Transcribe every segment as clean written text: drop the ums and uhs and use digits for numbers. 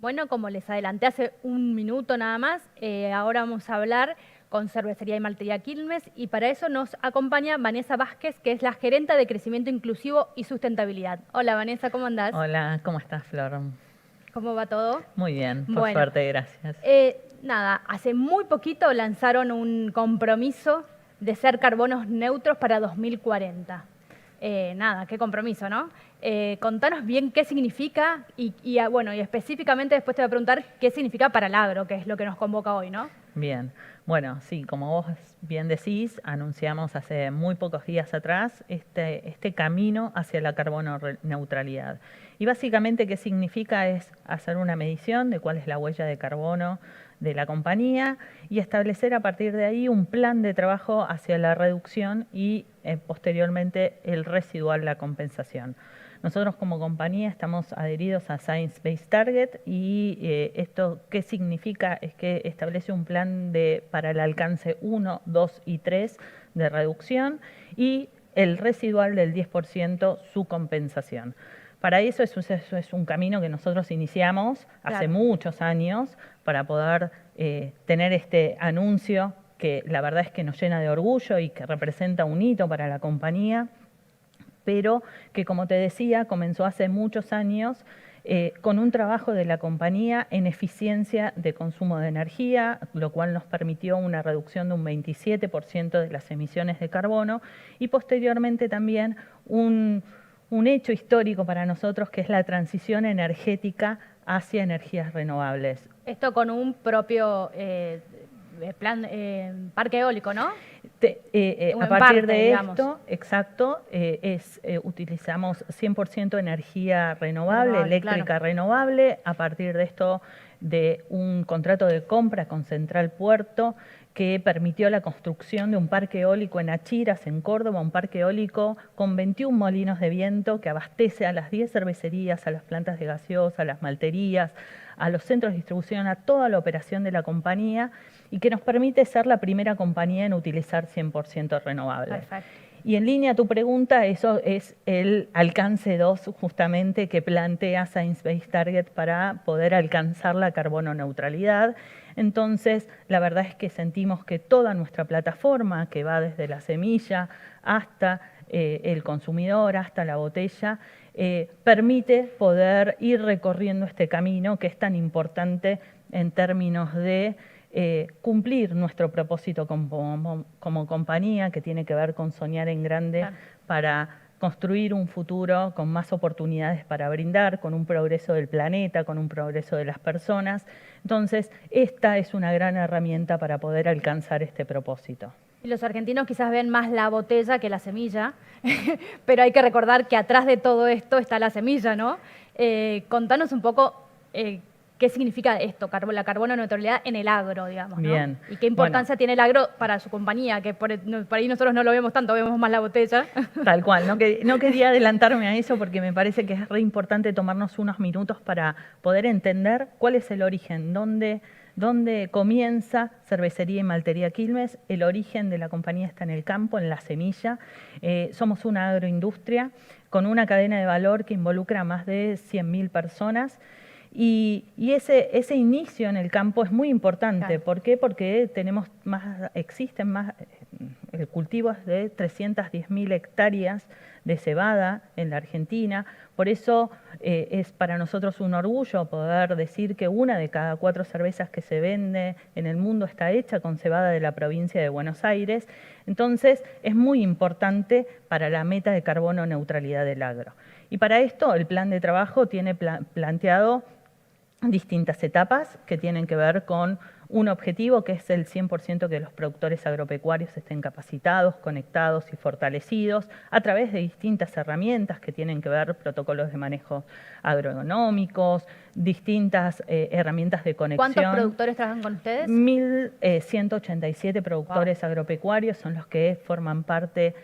Bueno, como les adelanté hace un minuto nada más, ahora vamos a hablar con Cervecería y Maltería Quilmes y para eso nos acompaña Vanessa Vázquez, que es la gerenta de Crecimiento Inclusivo y Sustentabilidad. Hola Vanessa, ¿cómo andás? Hola, ¿cómo estás, Flor? ¿Cómo va todo? Muy bien, por Bueno, suerte, gracias. nada, hace muy poquito lanzaron un compromiso de ser carbonos neutros para 2040. Nada, qué compromiso, ¿no? Contanos bien qué significa bueno, y específicamente después te voy a preguntar qué significa para el agro, que es lo que nos convoca hoy, ¿no? Bien, bueno, sí, como vos bien decís, anunciamos hace muy pocos días atrás este camino hacia la carbono neutralidad. Y básicamente qué significa es hacer una medición de cuál es la huella de carbono de la compañía y establecer a partir de ahí un plan de trabajo hacia la reducción y posteriormente el residual, la compensación. Nosotros como compañía estamos adheridos a Science Based Target y esto qué significa es que establece un plan para el alcance 1, 2 y 3 de reducción y el residual del 10% su compensación. Para eso es un camino que nosotros iniciamos hace muchos años para poder tener este anuncio que la verdad es que nos llena de orgullo y que representa un hito para la compañía, pero que, como te decía, comenzó hace muchos años con un trabajo de la compañía en eficiencia de consumo de energía, lo cual nos permitió una reducción de un 27% de las emisiones de carbono y posteriormente también un hecho histórico para nosotros que es la transición energética hacia energías renovables. Esto con un propio plan, parque eólico, ¿no? A partir de esto, exacto, utilizamos 100% energía renovable, eléctrica renovable, a partir de esto de un contrato de compra con Central Puerto que permitió la construcción de un parque eólico en Achiras, en Córdoba, un parque eólico con 21 molinos de viento que abastece a las 10 cervecerías, a las plantas de gaseosa, a las malterías, a los centros de distribución, a toda la operación de la compañía y que nos permite ser la primera compañía en utilizar 100% renovable. Perfecto. Y en línea a tu pregunta, eso es el alcance 2 justamente que plantea Science Based Target para poder alcanzar la carbono neutralidad. Entonces, la verdad es que sentimos que toda nuestra plataforma, que va desde la semilla hasta el consumidor, hasta la botella, permite poder ir recorriendo este camino que es tan importante en términos de cumplir nuestro propósito como compañía, que tiene que ver con soñar en grande para construir un futuro con más oportunidades para brindar, con un progreso del planeta, con un progreso de las personas. Entonces, esta es una gran herramienta para poder alcanzar este propósito. Y los argentinos quizás ven más la botella que la semilla, pero hay que recordar que atrás de todo esto está la semilla, ¿no? Contanos un poco qué significa esto, la carbono neutralidad en el agro, digamos, ¿no? Bien. Y qué importancia tiene el agro para su compañía, que por ahí nosotros no lo vemos tanto, vemos más la botella. Tal cual, no quería adelantarme a eso porque me parece que es re importante tomarnos unos minutos para poder entender cuál es el origen, dónde comienza Cervecería y Maltería Quilmes. El origen de la compañía está en el campo, en la semilla. Somos una agroindustria con una cadena de valor que involucra a más de 100.000 personas. Y ese inicio en el campo es muy importante. Claro. ¿Por qué? Porque existen más, el cultivo es de 310.000 hectáreas de cebada en la Argentina. Por eso es para nosotros un orgullo poder decir que 1 de cada 4 cervezas que se vende en el mundo está hecha con cebada de la provincia de Buenos Aires. Entonces es muy importante para la meta de carbono neutralidad del agro. Y para esto el plan de trabajo tiene planteado distintas etapas que tienen que ver con un objetivo que es el 100% que los productores agropecuarios estén capacitados, conectados y fortalecidos a través de distintas herramientas que tienen que ver protocolos de manejo agroeconómicos, distintas herramientas de conexión. ¿Cuántos productores trabajan con ustedes? 1.187 productores agropecuarios son los que forman parte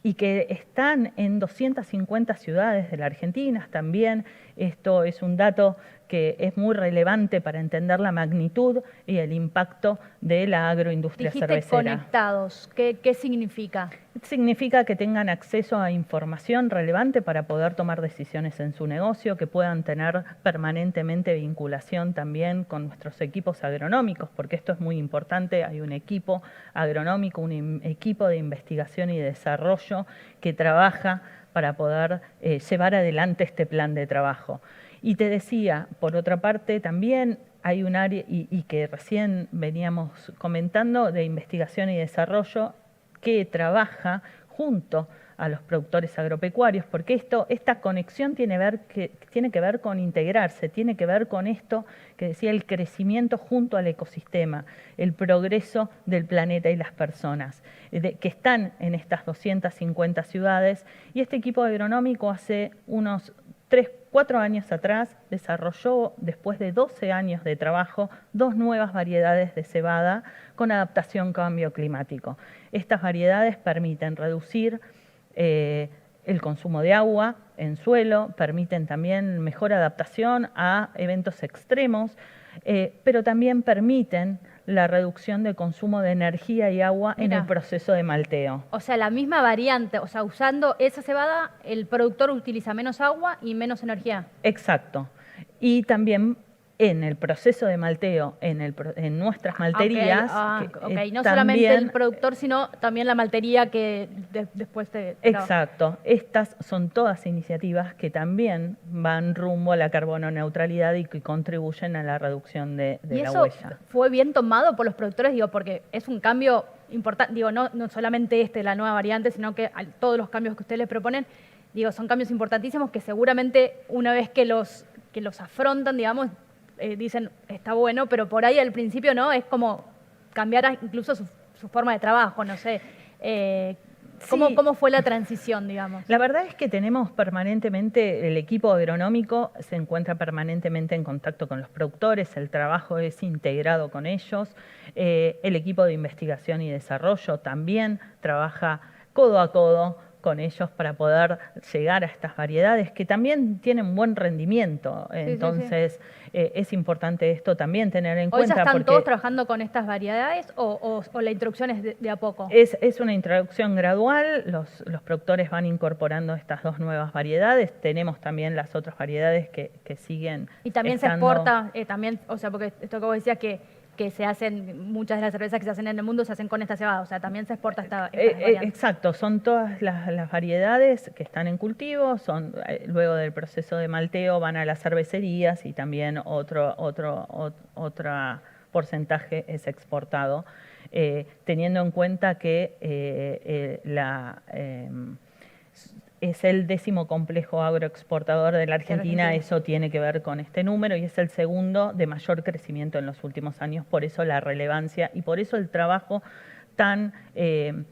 y que están en 250 ciudades de la Argentina, también Esto es un dato que es muy relevante para entender la magnitud y el impacto de la agroindustria cervecera. Dijiste conectados, ¿qué significa? Significa que tengan acceso a información relevante para poder tomar decisiones en su negocio, que puedan tener permanentemente vinculación también con nuestros equipos agronómicos, porque esto es muy importante. Hay un equipo agronómico, un equipo de investigación y desarrollo que trabaja para poder llevar adelante este plan de trabajo. Y te decía, por otra parte, también hay un área, y que recién veníamos comentando, de investigación y desarrollo que trabaja junto a los productores agropecuarios, porque esta conexión tiene que ver con integrarse, tiene que ver con esto que decía, el crecimiento junto al ecosistema, el progreso del planeta y las personas, que están en estas 250 ciudades. Y este equipo agronómico hace unos 4 años atrás desarrolló, después de 12 años de trabajo, 2 nuevas variedades de cebada con adaptación cambio climático. Estas variedades permiten reducir el consumo de agua en suelo, permiten también mejor adaptación a eventos extremos, pero también permiten la reducción del consumo de energía y agua en el proceso de malteo. O sea, la misma variante, o sea, usando esa cebada, el productor utiliza menos agua y menos energía. Exacto. Y también en el proceso de malteo, en nuestras malterías. No solamente el productor, sino también la maltería que después te... Exacto. Estas son todas iniciativas que también van rumbo a la carbono neutralidad y que contribuyen a la reducción de la huella. ¿Y eso fue bien tomado por los productores? Digo, porque es un cambio importante, digo, no solamente la nueva variante, sino que todos los cambios que ustedes les proponen, digo, son cambios importantísimos que seguramente una vez que los afrontan, digamos, dicen, está bueno, pero por ahí al principio no, es como cambiar incluso su forma de trabajo, no sé. ¿Cómo fue la transición, digamos? La verdad es que tenemos permanentemente, el equipo agronómico se encuentra permanentemente en contacto con los productores, el trabajo es integrado con ellos, el equipo de investigación y desarrollo también trabaja codo a codo con ellos para poder llegar a estas variedades que también tienen buen rendimiento. Entonces, es importante esto también tener en cuenta. ¿Hoy ya están todos trabajando con estas variedades o la introducción es de a poco? Es una introducción gradual, los productores van incorporando estas 2 nuevas variedades, tenemos también las otras variedades que siguen. Y también se exporta, también, o sea, porque esto que vos decías que se hacen, muchas de las cervezas que se hacen en el mundo se hacen con esta cebada, o sea, también se exporta esta variante. Exacto, son todas las variedades que están en cultivo, luego del proceso de malteo van a las cervecerías y también otro porcentaje es exportado, teniendo en cuenta que es el 10º complejo agroexportador de la Argentina, eso tiene que ver con este número y es el segundo de mayor crecimiento en los últimos años, por eso la relevancia y por eso el trabajo tan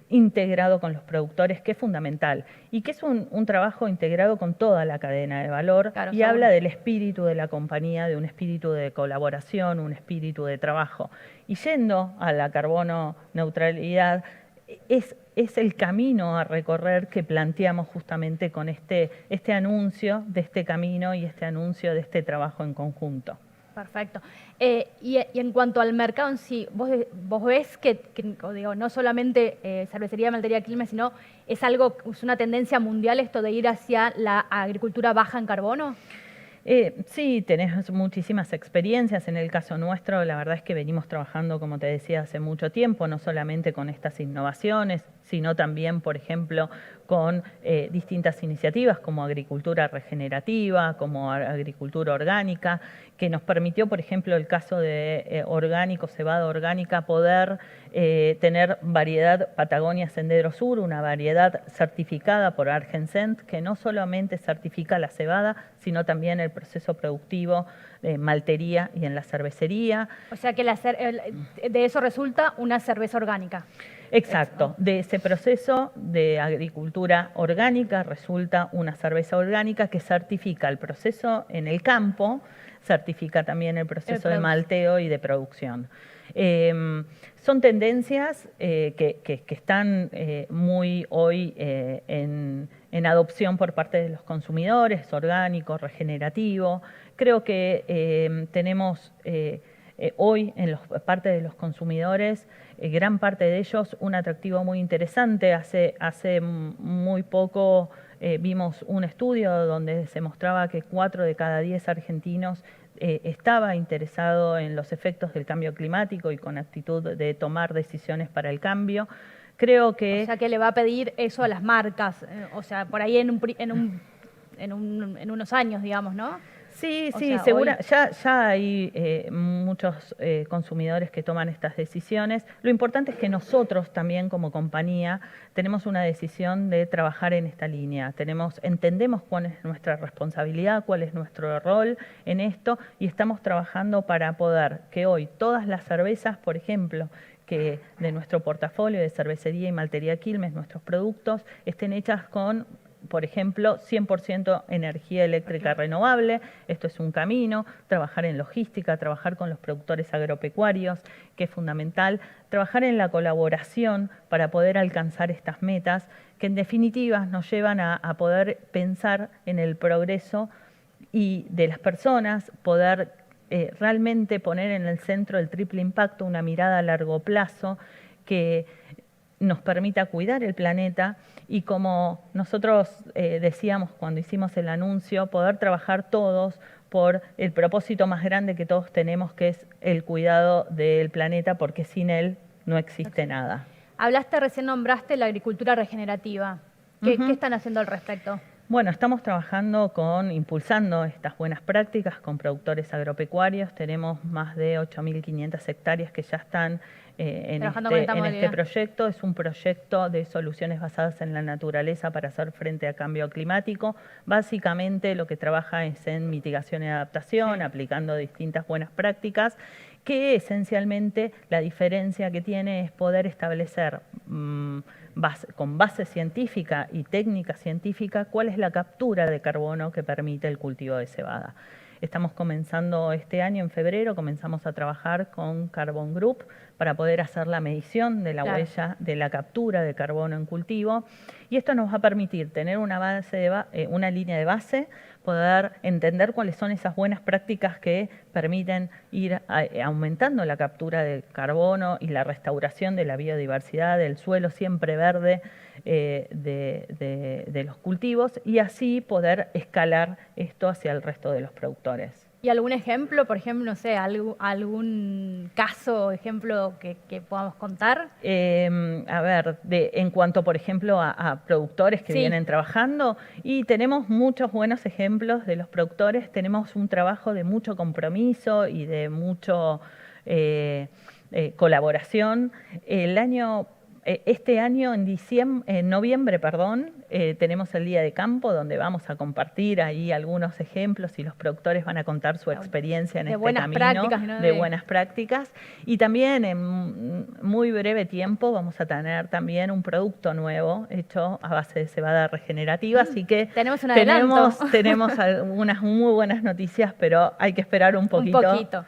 integrado con los productores, que es fundamental y que es un trabajo integrado con toda la cadena de valor y habla del espíritu de la compañía, de un espíritu de colaboración, un espíritu de trabajo. Y yendo a la carbono neutralidad, es el camino a recorrer que planteamos justamente con este anuncio de este camino y este anuncio de este trabajo en conjunto. Perfecto. Y en cuanto al mercado en sí, ¿vos ves que digo, no solamente cervecería, maltería, Quilmes, sino es una tendencia mundial esto de ir hacia la agricultura baja en carbono? Sí, tenés muchísimas experiencias. En el caso nuestro, la verdad es que venimos trabajando, como te decía, hace mucho tiempo, no solamente con estas innovaciones, sino también, por ejemplo, con distintas iniciativas como agricultura regenerativa, como agricultura orgánica, que nos permitió, por ejemplo, el caso de cebada orgánica, poder tener variedad Patagonia Sendero Sur, una variedad certificada por Argencent, que no solamente certifica la cebada, sino también el proceso productivo de maltería y en la cervecería. O sea que de eso resulta una cerveza orgánica. Exacto, de ese proceso de agricultura orgánica resulta una cerveza orgánica que certifica el proceso en el campo, certifica también el proceso de malteo y de producción. Son tendencias que están muy hoy en en adopción por parte de los consumidores, orgánico, regenerativo. Creo que tenemos hoy en parte de los consumidores, gran parte de ellos, un atractivo muy interesante. Hace muy poco vimos un estudio donde se mostraba que 4 de cada 10 argentinos estaba interesado en los efectos del cambio climático y con actitud de tomar decisiones para el cambio. Creo que... O sea, que le va a pedir eso a las marcas, o sea, por ahí en unos años, digamos, ¿no? Sí, O sí, sea, segura. Ya hay muchos consumidores que toman estas decisiones. Lo importante es que nosotros también como compañía tenemos una decisión de trabajar en esta línea. Entendemos cuál es nuestra responsabilidad, cuál es nuestro rol en esto y estamos trabajando para poder que hoy todas las cervezas, por ejemplo, que de nuestro portafolio de cervecería y maltería Quilmes, nuestros productos, estén hechas con, por ejemplo, 100% energía eléctrica renovable. Esto es un camino. Trabajar en logística, trabajar con los productores agropecuarios, que es fundamental. Trabajar en la colaboración para poder alcanzar estas metas, que en definitiva nos llevan a poder pensar en el progreso y de las personas, poder realmente poner en el centro el triple impacto, una mirada a largo plazo que nos permita cuidar el planeta y, como nosotros decíamos cuando hicimos el anuncio, poder trabajar todos por el propósito más grande que todos tenemos, que es el cuidado del planeta, porque sin él no existe nada. Recién nombraste la agricultura regenerativa. ¿Qué están haciendo al respecto? Bueno, estamos trabajando impulsando estas buenas prácticas con productores agropecuarios. Tenemos más de 8.500 hectáreas que ya están en este proyecto. Es un proyecto de soluciones basadas en la naturaleza para hacer frente a cambio climático. Básicamente lo que trabaja es en mitigación y adaptación, aplicando distintas buenas prácticas, que esencialmente la diferencia que tiene es poder establecer con base científica y técnica científica cuál es la captura de carbono que permite el cultivo de cebada. Estamos comenzando este año, en febrero, comenzamos a trabajar con Carbon Group para poder hacer la medición de la huella de la captura de carbono en cultivo. Y esto nos va a permitir tener una línea de base, poder entender cuáles son esas buenas prácticas que permiten ir aumentando la captura de carbono y la restauración de la biodiversidad, del suelo siempre verde de los cultivos, y así poder escalar esto hacia el resto de los productores. ¿Y algún ejemplo, por ejemplo, no sé, algún caso, ejemplo que podamos contar? A ver, en cuanto, por ejemplo, a productores que vienen trabajando, y tenemos muchos buenos ejemplos de los productores. Tenemos un trabajo de mucho compromiso y de mucho colaboración. Este año, en noviembre, tenemos el Día de Campo, donde vamos a compartir ahí algunos ejemplos y los productores van a contar su experiencia en este camino de buenas prácticas. Y también en muy breve tiempo vamos a tener también un producto nuevo hecho a base de cebada regenerativa. Así que tenemos algunas muy buenas noticias, pero hay que esperar un poquito. Un poquito.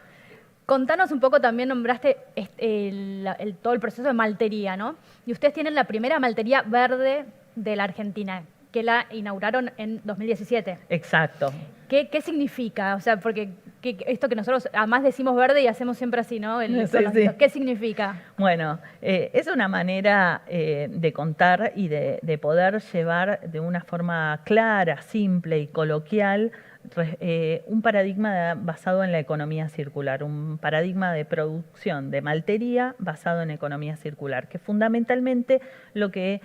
Contanos un poco, también nombraste todo el proceso de maltería, ¿no? Y ustedes tienen la primera maltería verde de la Argentina, que la inauguraron en 2017. Exacto. ¿Qué significa? O sea, porque esto que nosotros además decimos verde y hacemos siempre así, ¿no? ¿Qué significa? Bueno, es una manera de contar y de poder llevar de una forma clara, simple y coloquial un paradigma basado en la economía circular, un paradigma de producción de maltería basado en economía circular, que fundamentalmente lo que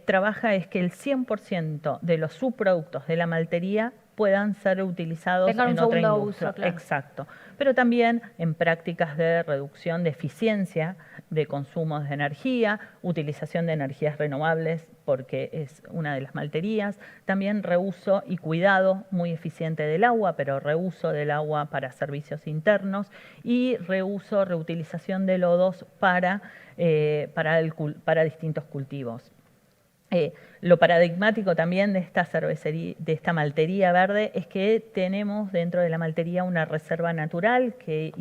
trabaja es que el 100% de los subproductos de la maltería puedan ser utilizados en otra industria. Claro. Exacto. Pero también en prácticas de reducción de eficiencia de consumos de energía, utilización de energías renovables, porque es una de las malterías, también reuso y cuidado muy eficiente del agua, pero reuso del agua para servicios internos y reutilización de lodos para distintos cultivos. Lo paradigmático también de esta maltería verde es que tenemos dentro de la maltería una reserva natural que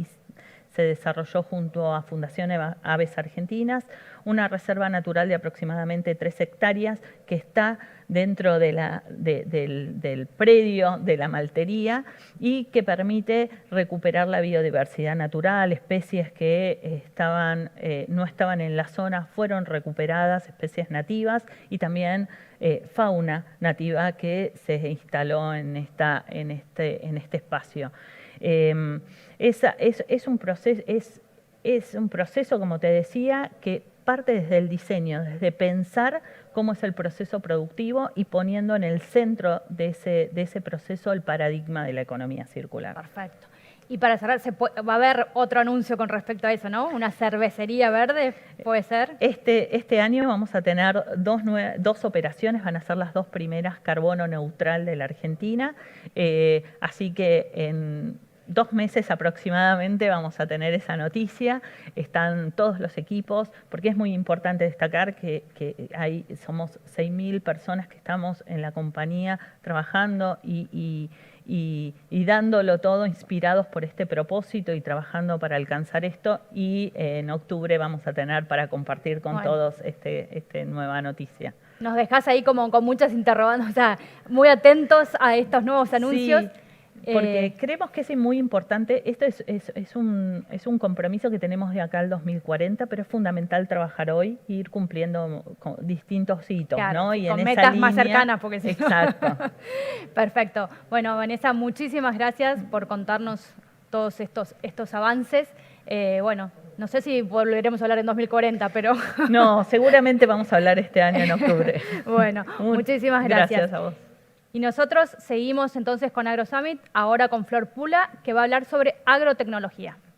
se desarrolló junto a Fundación Aves Argentinas, una reserva natural de aproximadamente 3 hectáreas que está dentro del predio de la maltería y que permite recuperar la biodiversidad natural, especies que no estaban en la zona fueron recuperadas, especies nativas y también fauna nativa que se instaló en este espacio. Es un proceso, como te decía, que parte desde el diseño, desde pensar cómo es el proceso productivo y poniendo en el centro de ese proceso el paradigma de la economía circular. Perfecto. Y para cerrar, va a haber otro anuncio con respecto a eso, ¿no? ¿Una cervecería verde puede ser? Este año vamos a tener dos operaciones, van a ser las 2 primeras carbono neutral de la Argentina, así que en 2 meses aproximadamente vamos a tener esa noticia. Están todos los equipos, porque es muy importante destacar que somos 6.000 personas que estamos en la compañía trabajando y dándolo todo, inspirados por este propósito y trabajando para alcanzar esto. Y en octubre vamos a tener para compartir con todos esta nueva noticia. Nos dejás ahí como con muchas interrogantes, o sea, muy atentos a estos nuevos anuncios. Sí. Porque creemos que es muy importante, esto es un compromiso que tenemos de acá al 2040, pero es fundamental trabajar hoy e ir cumpliendo con distintos hitos, claro, ¿no? Y con en metas esa línea, más cercanas, porque si exacto. Perfecto. Bueno, Vanessa, muchísimas gracias por contarnos todos estos avances. Bueno, no sé si volveremos a hablar en 2040, pero... No, seguramente vamos a hablar este año en octubre. Bueno, muchísimas gracias. Gracias a vos. Y nosotros seguimos entonces con AgroSummit, ahora con Flor Pula, que va a hablar sobre agrotecnología.